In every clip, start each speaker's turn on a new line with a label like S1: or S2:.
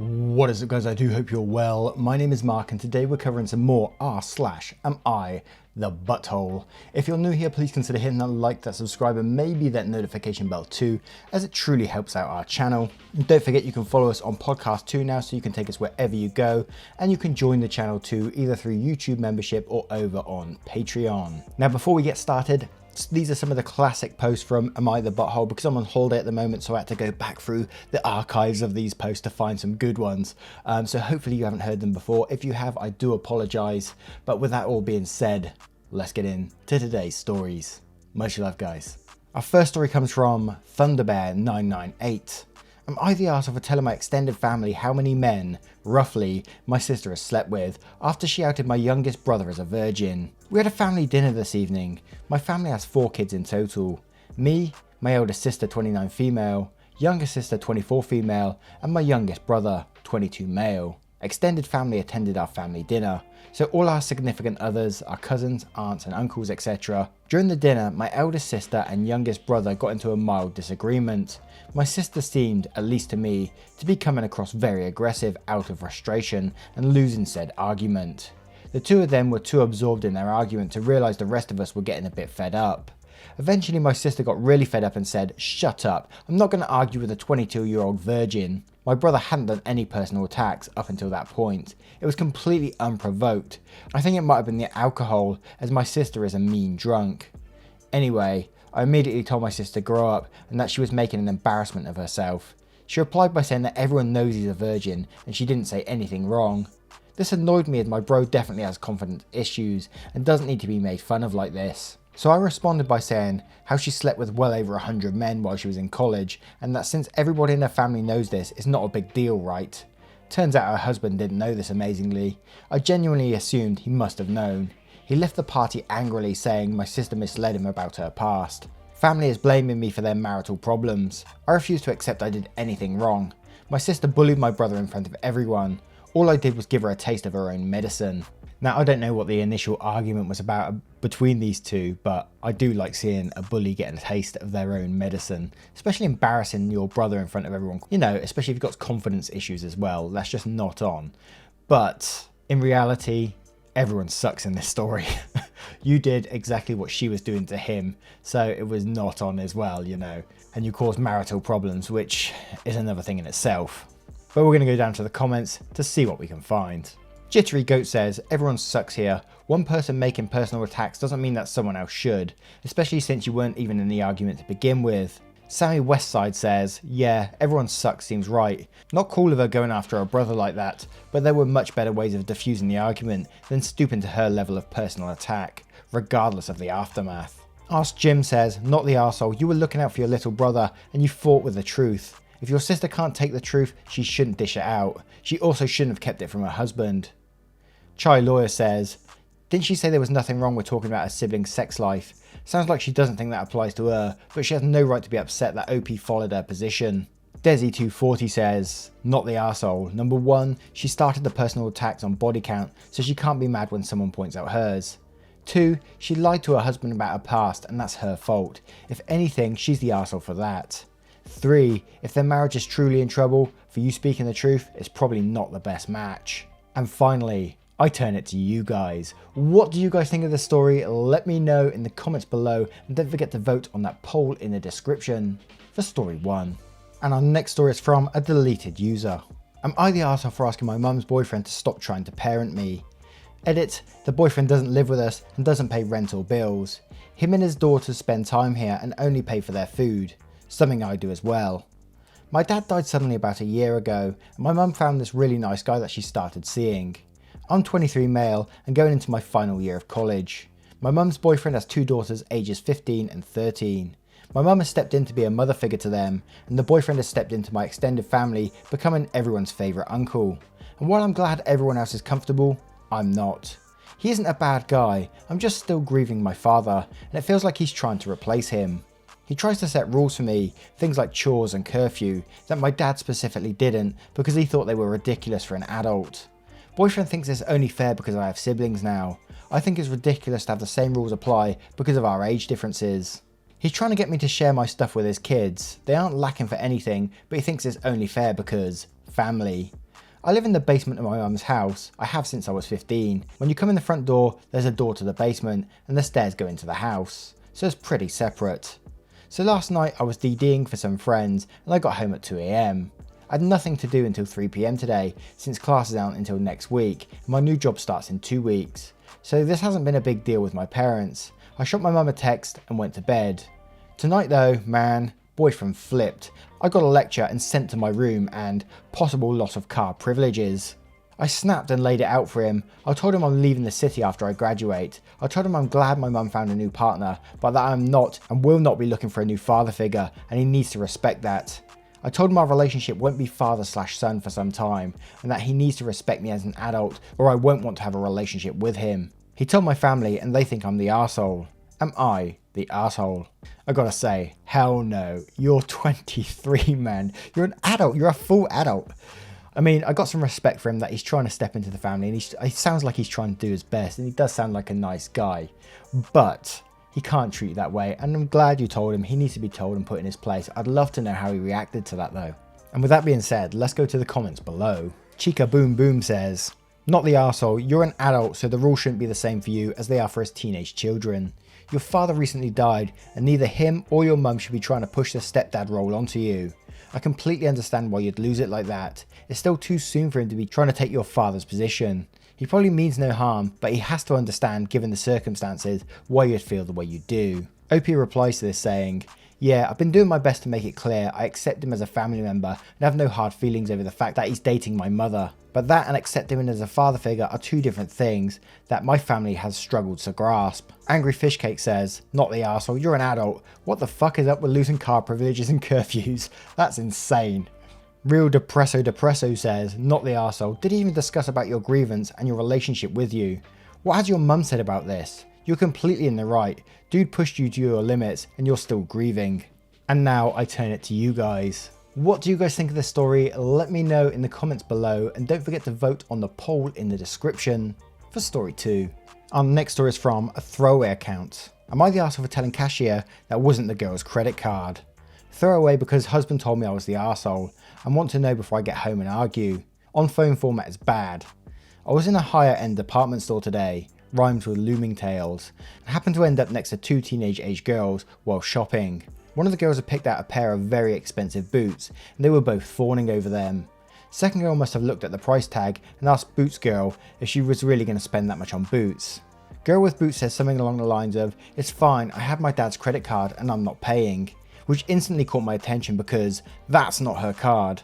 S1: What is up, guys? I do hope you're well. My name is Mark and today we're covering some more r/am I the butthole. If you're new here, please consider hitting that like, that subscribe and maybe that notification bell too, as it truly helps out our channel. And don't forget you can follow us on podcast too now, so you can take us wherever you go, and you can join the channel too, either through YouTube membership or over on Patreon. Now before we get started, these are some of the classic posts from Am I the Butthole, because I'm on holiday at the moment, so I had to go back through the archives of these posts to find some good ones. So hopefully you haven't heard them before. If you have, I do apologize. But with that all being said, let's get into today's stories. Much love, guys. Our first story comes from Thunderbear998. Am I the arsehole for telling my extended family how many men, roughly, my sister has slept with after she outed my youngest brother as a virgin? We had a family dinner this evening. My family has 4 kids in total. Me, my eldest sister 29 female, youngest sister 24 female, and my youngest brother 22 male. Extended family attended our family dinner, so all our significant others, our cousins, aunts and uncles, etc. During the dinner, my eldest sister and youngest brother got into a mild disagreement. My sister seemed, at least to me, to be coming across very aggressive out of frustration and losing said argument. The two of them were too absorbed in their argument to realise the rest of us were getting a bit fed up. Eventually my sister got really fed up and said, "Shut up, I'm not going to argue with a 22-year-old virgin." My brother hadn't done any personal attacks up until that point. It was completely unprovoked. I think it might have been the alcohol, as my sister is a mean drunk. Anyway, I immediately told my sister to grow up and that she was making an embarrassment of herself. She replied by saying that everyone knows he's a virgin and she didn't say anything wrong. This annoyed me, as my bro definitely has confidence issues and doesn't need to be made fun of like this. So I responded by saying how she slept with well over 100 men while she was in college, and that since everybody in her family knows this, it's not a big deal, right? Turns out her husband didn't know this amazingly. I genuinely assumed he must have known. He left the party angrily, saying my sister misled him about her past. Family is blaming me for their marital problems. I refuse to accept I did anything wrong. My sister bullied my brother in front of everyone. All I did was give her a taste of her own medicine. Now, I don't know what the initial argument was about between these two, but I do like seeing a bully getting a taste of their own medicine, especially embarrassing your brother in front of everyone. You know, especially if you've got confidence issues as well. That's just not on. But in reality, everyone sucks in this story. You did exactly what she was doing to him, so it was not on as well, you know. And you caused marital problems, which is another thing in itself. But we're going to go down to the comments to see what we can find. Jittery Goat says, everyone sucks here. One person making personal attacks doesn't mean that someone else should, especially since you weren't even in the argument to begin with. Sammy Westside says, yeah, everyone sucks seems right. Not cool of her going after her brother like that, but there were much better ways of diffusing the argument than stooping to her level of personal attack, regardless of the aftermath. Ask Jim says, not the arsehole, you were looking out for your little brother and you fought with the truth. If your sister can't take the truth, she shouldn't dish it out. She also shouldn't have kept it from her husband. Chai Lawyer says, didn't she say there was nothing wrong with talking about her sibling's sex life? Sounds like she doesn't think that applies to her, but she has no right to be upset that OP followed her position. Desi240 says, not the arsehole. Number 1, she started the personal attacks on body count, so she can't be mad when someone points out hers. 2, she lied to her husband about her past, and that's her fault. If anything, she's the arsehole for that. 3, if their marriage is truly in trouble, for you speaking the truth, it's probably not the best match. And finally, I turn it to you guys. What do you guys think of this story? Let me know in the comments below, and don't forget to vote on that poll in the description for story 1. And our next story is from a deleted user. Am I the arsehole for asking my mum's boyfriend to stop trying to parent me? Edit, the boyfriend doesn't live with us and doesn't pay rent or bills. Him and his daughters spend time here and only pay for their food. Something I do as well. My dad died suddenly about a year ago, and my mum found this really nice guy that she started seeing. I'm 23 male and going into my final year of college. My mum's boyfriend has 2 daughters ages 15 and 13. My mum has stepped in to be a mother figure to them, and the boyfriend has stepped into my extended family, becoming everyone's favourite uncle. And while I'm glad everyone else is comfortable, I'm not. He isn't a bad guy, I'm just still grieving my father, and it feels like he's trying to replace him. He tries to set rules for me, things like chores and curfew, that my dad specifically didn't because he thought they were ridiculous for an adult. Boyfriend thinks it's only fair because I have siblings now. I think it's ridiculous to have the same rules apply because of our age differences. He's trying to get me to share my stuff with his kids. They aren't lacking for anything, but he thinks it's only fair because family. I live in the basement of my mum's house. I have since I was 15. When you come in the front door, there's a door to the basement and the stairs go into the house. So it's pretty separate. So last night I was DDing for some friends and I got home at 2 AM. I had nothing to do until 3 PM today since classes aren't until next week and my new job starts in 2 weeks. So this hasn't been a big deal with my parents. I shot my mum a text and went to bed. Tonight though, man, boyfriend flipped. I got a lecture and sent to my room and possible loss of car privileges. I snapped and laid it out for him. I told him I'm leaving the city after I graduate. I told him I'm glad my mum found a new partner, but that I'm not and will not be looking for a new father figure and he needs to respect that. I told him our relationship won't be father/son for some time and that he needs to respect me as an adult or I won't want to have a relationship with him. He told my family and they think I'm the arsehole. Am I the arsehole? I gotta say, hell no. You're 23, man. You're an adult. You're a full adult. I mean, I got some respect for him that he's trying to step into the family and he sounds like he's trying to do his best and he does sound like a nice guy. But he can't treat you that way and I'm glad you told him. He needs to be told and put in his place. I'd love to know how he reacted to that though. And with that being said, let's go to the comments below. Chica Boom Boom says, not the arsehole, you're an adult so the rules shouldn't be the same for you as they are for his teenage children. Your father recently died and neither him or your mum should be trying to push the stepdad role onto you. I completely understand why you'd lose it like that. It's still too soon for him to be trying to take your father's position. He probably means no harm, but he has to understand given the circumstances why you'd feel the way you do. OP replies to this saying, yeah, I've been doing my best to make it clear I accept him as a family member and have no hard feelings over the fact that he's dating my mother. But that and accepting him as a father figure are two different things that my family has struggled to grasp. Angry Fishcake says, not the arsehole, you're an adult. What the fuck is up with losing car privileges and curfews? That's insane. Real Depresso says, not the arsehole, did he even discuss about your grievance and your relationship with you? What has your mum said about this? You're completely in the right. Dude pushed you to your limits and you're still grieving. And now I turn it to you guys. What do you guys think of this story? Let me know in the comments below and don't forget to vote on the poll in the description for story 2. Our next story is from a throwaway account. Am I the arsehole for telling cashier that wasn't the girl's credit card? Throwaway because husband told me I was the arsehole and want to know before I get home and argue. On phone format is bad. I was in a higher end department store today, rhymes with looming tales, and happened to end up next to 2 teenage age girls while shopping. One of the girls had picked out a pair of very expensive boots and they were both fawning over them. Second girl must have looked at the price tag and asked Boots girl if she was really going to spend that much on boots. Girl with boots says something along the lines of, it's fine, I have my dad's credit card and I'm not paying, which instantly caught my attention because that's not her card.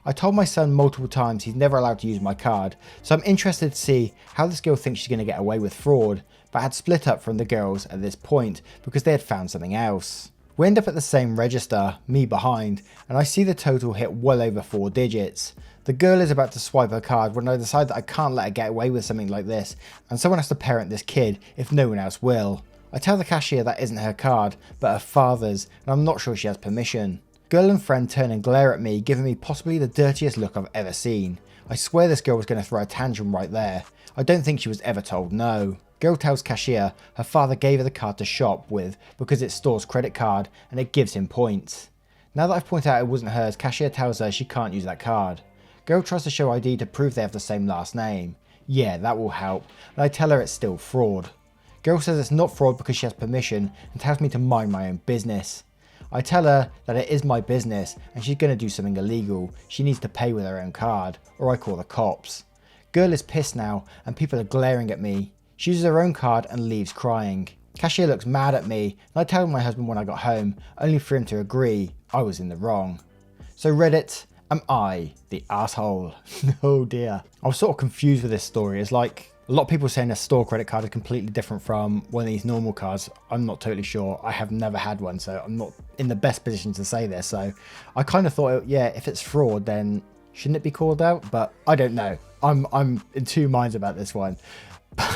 S1: I told my son multiple times he's never allowed to use my card, so I'm interested to see how this girl thinks she's going to get away with fraud, but I had split up from the girls at this point because they had found something else. We end up at the same register, me behind, and I see the total hit well over 4 digits. The girl is about to swipe her card when I decide that I can't let her get away with something like this, and someone has to parent this kid if no one else will. I tell the cashier that isn't her card, but her father's, and I'm not sure she has permission. Girl and friend turn and glare at me, giving me possibly the dirtiest look I've ever seen. I swear this girl was going to throw a tantrum right there. I don't think she was ever told no. Girl tells cashier her father gave her the card to shop with because it stores credit card and it gives him points. Now that I've pointed out it wasn't hers, cashier tells her she can't use that card. Girl tries to show ID to prove they have the same last name. Yeah, that will help, and I tell her it's still fraud. Girl says it's not fraud because she has permission and tells me to mind my own business. I tell her that it is my business and she's going to do something illegal. She needs to pay with her own card, or I call the cops. Girl is pissed now and people are glaring at me. She uses her own card and leaves crying. Cashier looks mad at me and I tell my husband when I got home, only for him to agree I was in the wrong. So Reddit, am I the asshole? Oh dear. I was sort of confused with this story. It's like a lot of people saying a store credit card is completely different from one of these normal cards. I'm not totally sure. I have never had one, so I'm not in the best position to say this. So I kind of thought, yeah, if it's fraud, then shouldn't it be called out? But I don't know. I'm in 2 minds about this one.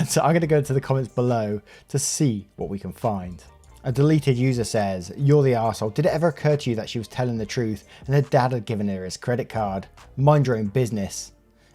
S1: So I'm going to go to the comments below to see what we can find. A deleted user says, you're the arsehole. Did it ever occur to you that she was telling the truth and her dad had given her his credit card? Mind your own business.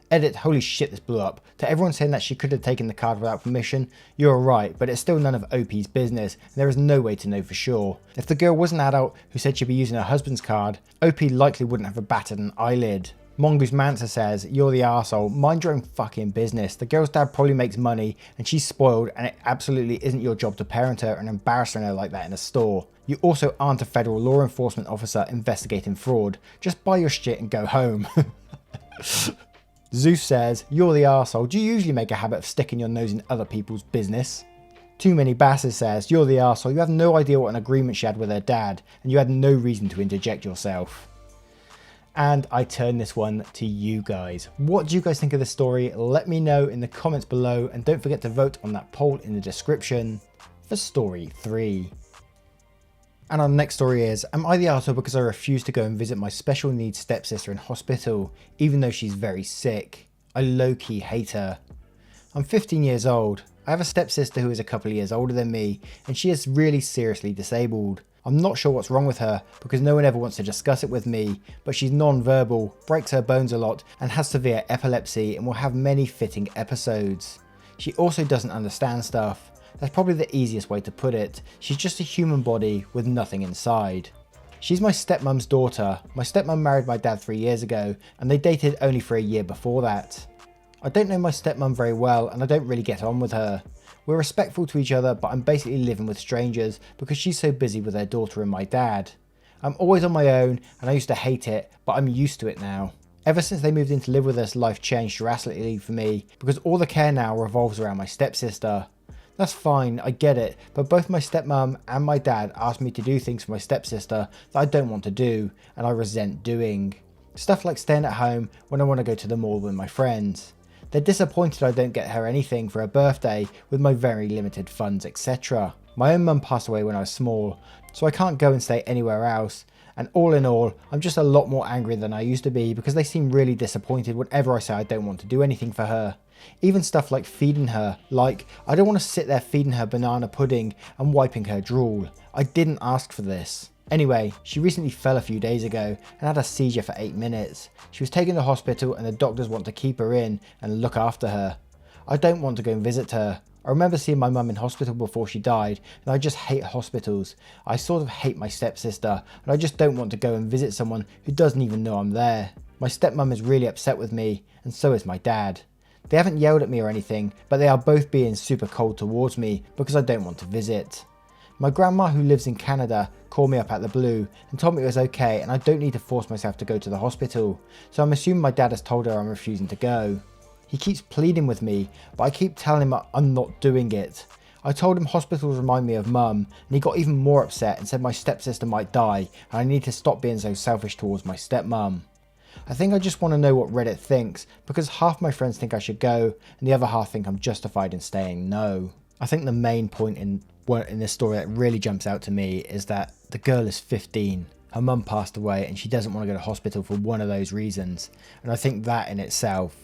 S1: Edit, holy shit, this blew up. To everyone saying that she could have taken the card without permission, you're right, but it's still none of OP's business and there is no way to know for sure. If the girl was an adult who said she'd be using her husband's card, OP likely wouldn't have batted an eyelid. Mongoose Mansa says, you're the arsehole, mind your own fucking business. The girl's dad probably makes money and she's spoiled, and it absolutely isn't your job to parent her and embarrassing her like that in a store. You also aren't a federal law enforcement officer investigating fraud. Just buy your shit and go home. Zeus says, you're the arsehole, do you usually make a habit of sticking your nose in other people's business? Too Many Basses says, you're the arsehole, you have no idea what an agreement she had with her dad, and you had no reason to interject yourself. And I turn this one to you guys. What do you guys think of this story? Let me know in the comments below, and don't forget to vote on that poll in the description for story 3. And our next story is, am I the arsehole because I refuse to go and visit my special needs stepsister in hospital, even though she's very sick? I low-key hate her. I'm 15 years old. I have a stepsister who is a couple of years older than me, and she is really seriously disabled. I'm not sure what's wrong with her because no one ever wants to discuss it with me, but she's non-verbal, breaks her bones a lot, and has severe epilepsy and will have many fitting episodes. She also doesn't understand stuff. That's probably the easiest way to put it. She's just a human body with nothing inside. She's my stepmom's daughter. My stepmom married my dad 3 years ago, and they dated only for a year before that. I don't know my stepmom very well, and I don't really get on with her. We're respectful to each other, but I'm basically living with strangers because she's so busy with her daughter and my dad. I'm always on my own, and I used to hate it, but I'm used to it now. Ever since they moved in to live with us, life changed drastically for me because all the care now revolves around my stepsister. That's fine, I get it, but both my stepmom and my dad asked me to do things for my stepsister that I don't want to do, and I resent doing. Stuff like staying at home when I want to go to the mall with my friends. They're disappointed I don't get her anything for her birthday with my very limited funds, etc. My own mum passed away when I was small, so I can't go and stay anywhere else, and all in all, I'm just a lot more angry than I used to be because they seem really disappointed whenever I say I don't want to do anything for her. Even stuff like feeding her, like I don't want to sit there feeding her banana pudding and wiping her drool. I didn't ask for this. Anyway, she recently fell a few days ago and had a seizure for 8 minutes. She was taken to hospital and the doctors want to keep her in and look after her. I don't want to go and visit her. I remember seeing my mum in hospital before she died, and I just hate hospitals. I sort of hate my stepsister, and I just don't want to go and visit someone who doesn't even know I'm there. My stepmum is really upset with me, and so is my dad. They haven't yelled at me or anything, but they are both being super cold towards me because I don't want to visit. My grandma, who lives in Canada, called me up out the blue and told me it was okay and I don't need to force myself to go to the hospital, so I'm assuming my dad has told her I'm refusing to go. He keeps pleading with me, but I keep telling him I'm not doing it. I told him hospitals remind me of mum, and he got even more upset and said my stepsister might die and I need to stop being so selfish towards my stepmum. I think I just want to know what Reddit thinks, because half my friends think I should go and the other half think I'm justified in saying no. I think the main point in this story that really jumps out to me is that the girl is 15, her mum passed away and she doesn't want to go to hospital for one of those reasons, and I think that in itself,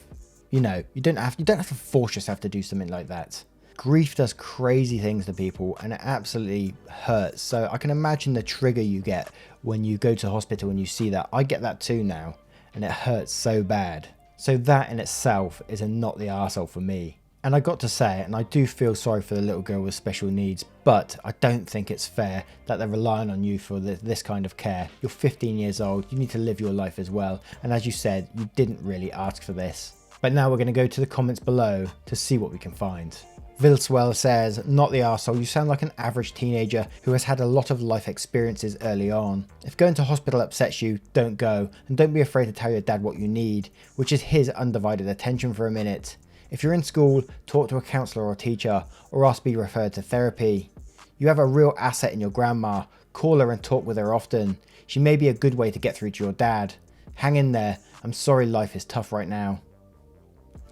S1: you know, you don't have to force yourself to do something like that. Grief does crazy things to people and it absolutely hurts, so I can imagine the trigger you get when you go to the hospital and you see that. I get that too now and it hurts so bad. So that in itself is a not the arsehole for me. And I got to say it, and I do feel sorry for the little girl with special needs, but I don't think it's fair that they're relying on you for this kind of care. You're 15 years old, you need to live your life as well, and as you said, you didn't really ask for this. But now we're going to go to the comments below to see what we can find. Vilswell says, not the arsehole, you sound like an average teenager who has had a lot of life experiences early on. If going to hospital upsets you, don't go, and don't be afraid to tell your dad what you need, which is his undivided attention for a minute. If you're in school, talk to a counsellor or teacher, or ask to be referred to therapy. You have a real asset in your grandma, call her and talk with her often. She may be a good way to get through to your dad. Hang in there, I'm sorry life is tough right now.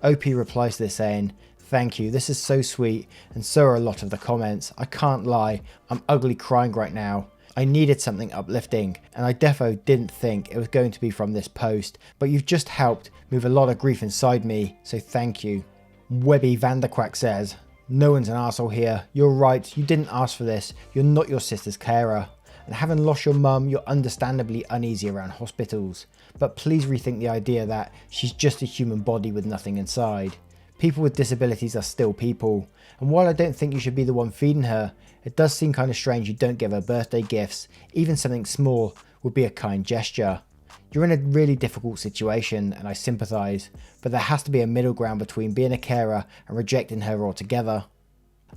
S1: OP replies to this saying, thank you, this is so sweet, and so are a lot of the comments. I can't lie, I'm ugly crying right now. I needed something uplifting, and I defo didn't think it was going to be from this post, but you've just helped move a lot of grief inside me, so thank you. Webby Vanderquack says, no one's an arsehole here, you're right, you didn't ask for this, you're not your sister's carer. And having lost your mum, you're understandably uneasy around hospitals, but please rethink the idea that she's just a human body with nothing inside. People with disabilities are still people, and while I don't think you should be the one feeding her, it does seem kind of strange you don't give her birthday gifts. Even something small would be a kind gesture. You're in a really difficult situation and I sympathise, but there has to be a middle ground between being a carer and rejecting her altogether.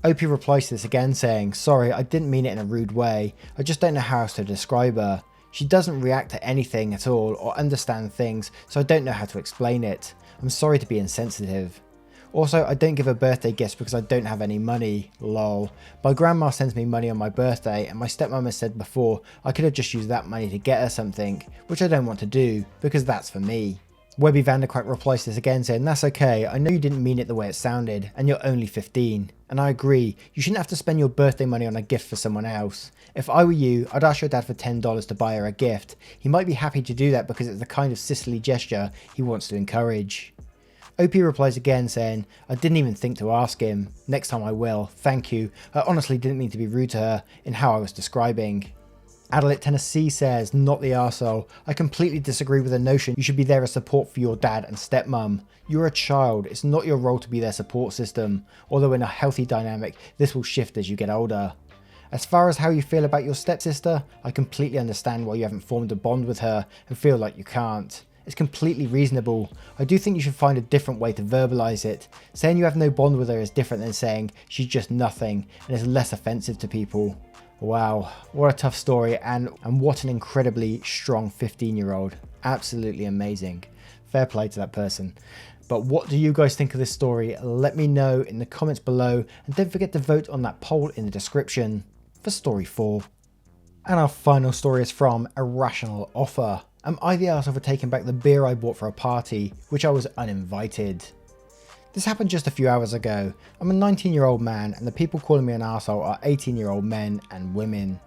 S1: OP replies to this again saying, sorry, I didn't mean it in a rude way, I just don't know how else to describe her. She doesn't react to anything at all or understand things, so I don't know how to explain it. I'm sorry to be insensitive. Also, I don't give her birthday gifts because I don't have any money, lol. My grandma sends me money on my birthday and my stepmom has said before I could have just used that money to get her something, which I don't want to do because that's for me. Webby Vandercrack replies to this again saying, that's okay, I know you didn't mean it the way it sounded and you're only 15. And I agree, you shouldn't have to spend your birthday money on a gift for someone else. If I were you, I'd ask your dad for $10 to buy her a gift. He might be happy to do that because it's the kind of sisterly gesture he wants to encourage. OP replies again saying, I didn't even think to ask him. Next time I will. Thank you. I honestly didn't mean to be rude to her in how I was describing. Adelaide Tennessee says, not the arsehole. I completely disagree with the notion you should be there as support for your dad and stepmom. You're a child. It's not your role to be their support system. Although in a healthy dynamic, this will shift as you get older. As far as how you feel about your stepsister, I completely understand why you haven't formed a bond with her and feel like you can't. It's completely reasonable. I do think you should find a different way to verbalise it. Saying you have no bond with her is different than saying she's just nothing and is less offensive to people. Wow, what a tough story and what an incredibly strong 15-year-old. Absolutely amazing. Fair play to that person. But what do you guys think of this story? Let me know in the comments below and don't forget to vote on that poll in the description for story 4. And our final story is from Irrational Offer. Am I the arsehole for taking back the beer I bought for a party, which I was uninvited? This happened just a few hours ago. I'm a 19-year-old man and the people calling me an arsehole are 18-year-old men and women.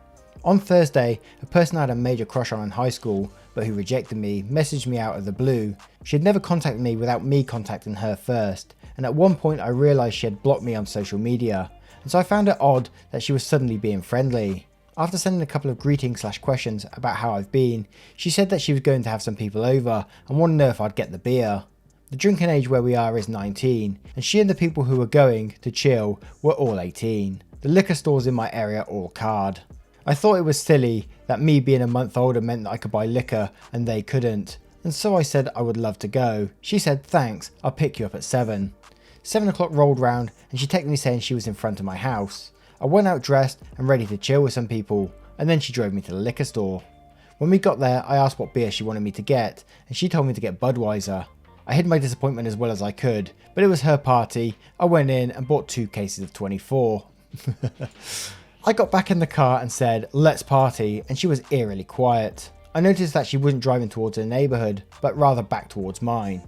S1: On Thursday, a person I had a major crush on in high school, but who rejected me, messaged me out of the blue. She had never contacted me without me contacting her first, and at one point I realised she had blocked me on social media, and so I found it odd that she was suddenly being friendly. After sending a couple of greetings/questions about how I've been, she said that she was going to have some people over and wanted to know if I'd get the beer. The drinking age where we are is 19, and she and the people who were going to chill were all 18. The liquor stores in my area all card. I thought it was silly that me being a month older meant that I could buy liquor and they couldn't, and so I said I would love to go. She said thanks, I'll pick you up at 7. 7 o'clock rolled round and she texted me saying she was in front of my house. I went out dressed and ready to chill with some people, and then she drove me to the liquor store. When we got there, I asked what beer she wanted me to get, and she told me to get Budweiser. I hid my disappointment as well as I could, but it was her party. I went in and bought 2 cases of 24. I got back in the car and said, let's party, and she was eerily quiet. I noticed that she wasn't driving towards her neighbourhood, but rather back towards mine.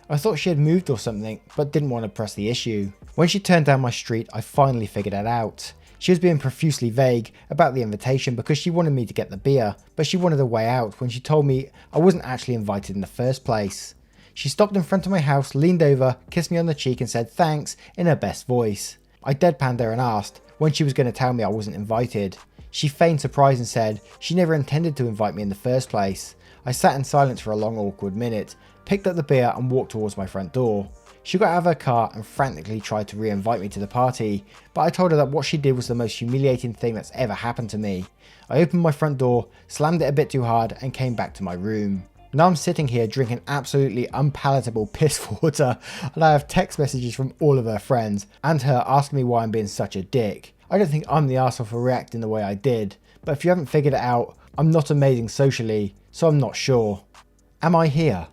S1: I thought she had moved or something, but didn't want to press the issue. When she turned down my street, I finally figured it out. She was being profusely vague about the invitation because she wanted me to get the beer, but she wanted a way out when she told me I wasn't actually invited in the first place. She stopped in front of my house, leaned over, kissed me on the cheek and said thanks in her best voice. I deadpanned her and asked when she was going to tell me I wasn't invited. She feigned surprise and said she never intended to invite me in the first place. I sat in silence for a long awkward minute, picked up the beer and walked towards my front door. She got out of her car and frantically tried to re-invite me to the party, but I told her that what she did was the most humiliating thing that's ever happened to me. I opened my front door, slammed it a bit too hard and came back to my room. Now I'm sitting here drinking absolutely unpalatable piss water, and I have text messages from all of her friends and her asking me why I'm being such a dick. I don't think I'm the arsehole for reacting the way I did, but if you haven't figured it out, I'm not amazing socially, so I'm not sure. Am I here?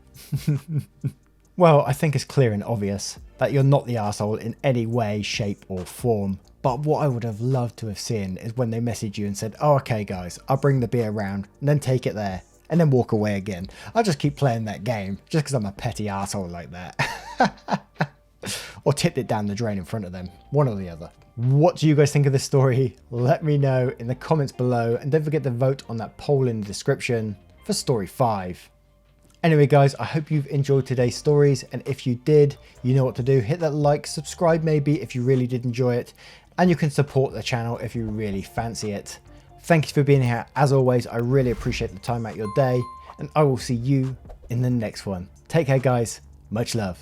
S1: Well, I think it's clear and obvious that you're not the arsehole in any way, shape or form. But what I would have loved to have seen is when they messaged you and said, oh okay guys, I'll bring the beer round and then take it there and then walk away again. I'll just keep playing that game just because I'm a petty arsehole like that. Or tipped it down the drain in front of them, one or the other. What do you guys think of this story? Let me know in the comments below and don't forget to vote on that poll in the description for story 5. Anyway guys, I hope you've enjoyed today's stories, and if you did, you know what to do. Hit that like, subscribe maybe if you really did enjoy it, and you can support the channel if you really fancy it. Thank you for being here. As always, I really appreciate the time out your day, and I will see you in the next one. Take care guys, much love.